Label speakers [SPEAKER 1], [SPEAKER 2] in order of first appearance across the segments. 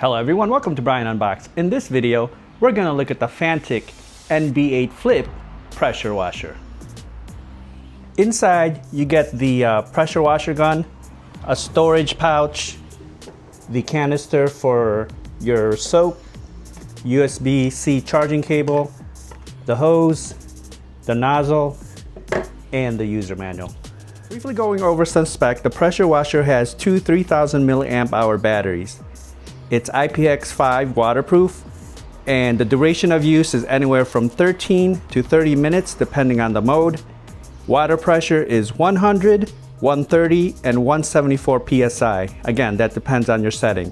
[SPEAKER 1] Hello everyone, welcome to Brian Unboxed. In this video, we're going to look at the Fanttik NB8 Flip pressure washer. Inside, you get the pressure washer gun, a storage pouch, the canister for your soap, USB-C charging cable, the hose, the nozzle, and the user manual. Briefly going over some spec, the pressure washer has two 3000 milliamp hour batteries. It's IPX5 waterproof, and the duration of use is anywhere from 13 to 30 minutes depending on the mode. Water pressure is 100, 130, and 174 psi. Again, that depends on your setting.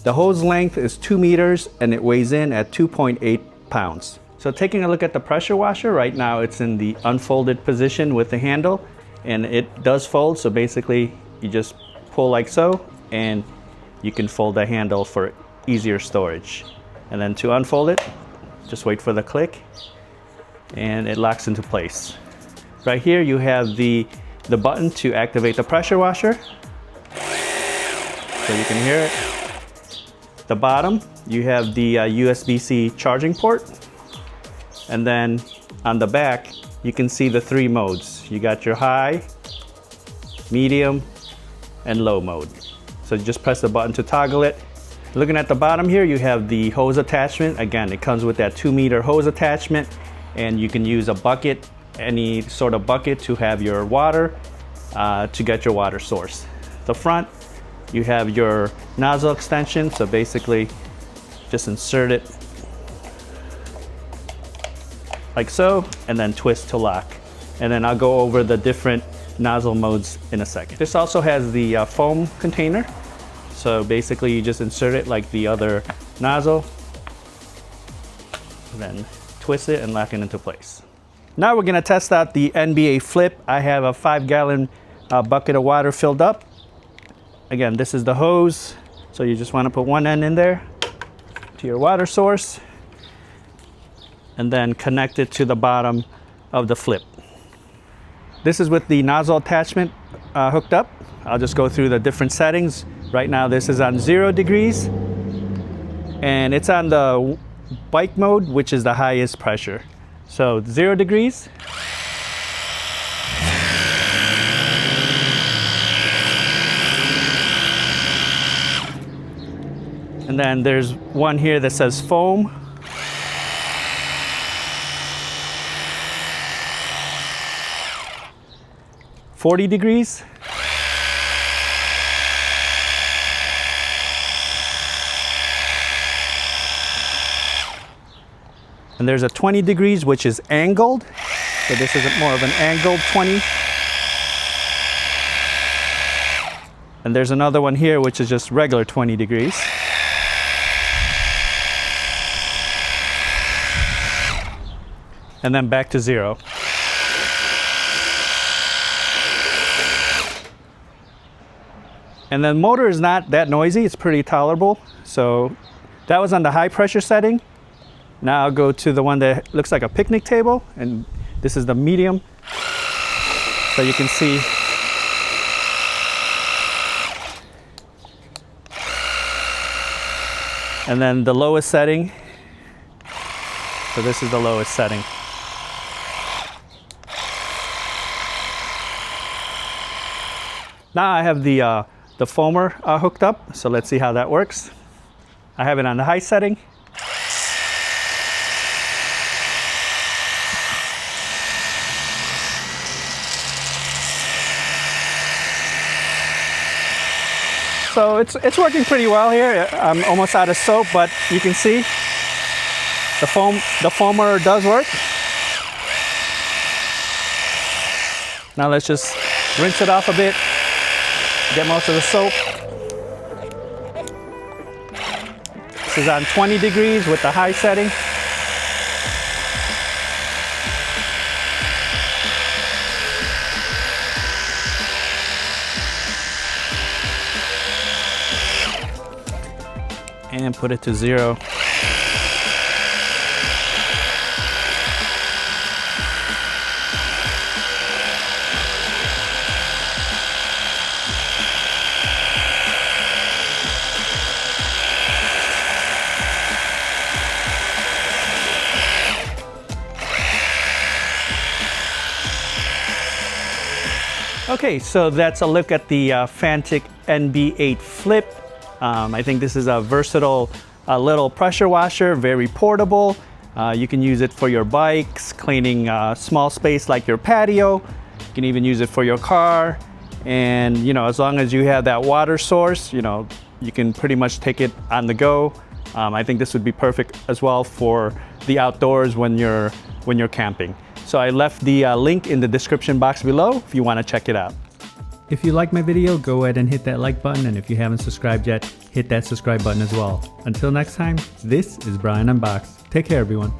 [SPEAKER 1] The hose length is 2 meters and it weighs in at 2.8 pounds. So taking a look at the pressure washer, right now it's in the unfolded position with the handle, and it does fold. So basically you just pull like so, and you can fold the handle for easier storage. And then to unfold it, just wait for the click and it locks into place. Right here you have the button to activate the pressure washer, so you can hear it. The bottom, you have the USB-C charging port, and then on the back you can see the three modes. You got your high, medium, and low mode. So you just press the button to toggle it. Looking at the bottom here, you have the hose attachment. Again, it comes with that 2-meter hose attachment, and you can use a bucket, any sort of bucket, to have your water, to get your water source. The front, you have your nozzle extension. So basically just insert it like so, and then twist to lock. And then I'll go over the different nozzle modes in a second. This also has the foam container. So basically you just insert it like the other nozzle, then twist it and lock it into place. Now we're gonna test out the NB8 Flip. I have a 5-gallon bucket of water filled up. Again, this is the hose. So you just wanna put one end in there to your water source, and then connect it to the bottom of the Flip. This is with the nozzle attachment hooked up. I'll just go through the different settings. Right now this is on 0 degrees, and it's on the bike mode, which is the highest pressure. So 0 degrees. And then there's one here that says foam. $40 degrees. And there's a 20 degrees, which is angled. So this is more of an angled 20. And there's another one here, which is just regular 20 degrees. And then back to 0. And the motor is not that noisy, it's pretty tolerable. So that was on the high pressure setting. Now I'll go to the one that looks like a picnic table, and this is the medium. So you can see and then the lowest setting. So this is the lowest setting. Now I have the foamer hooked up, so let's see how that works. I have it on the high setting. So it's working pretty well here. I'm almost out of soap, but you can see the foamer does work. Now let's just rinse it off a bit. Get most of the soap. This is on 20 degrees with the high setting. And put it to 0. Okay, so that's a look at the Fanttik NB8 Flip. I think this is a versatile little pressure washer, very portable. You can use it for your bikes, cleaning small space like your patio. You can even use it for your car. And you know, as long as you have that water source, you know, you can pretty much take it on the go. I think this would be perfect as well for the outdoors when you're camping. So I left the link in the description box below if you want to check it out. If you like my video, go ahead and hit that like button, and if you haven't subscribed yet, hit that subscribe button as well. Until next time, this is Brian Unboxed. Take care, everyone.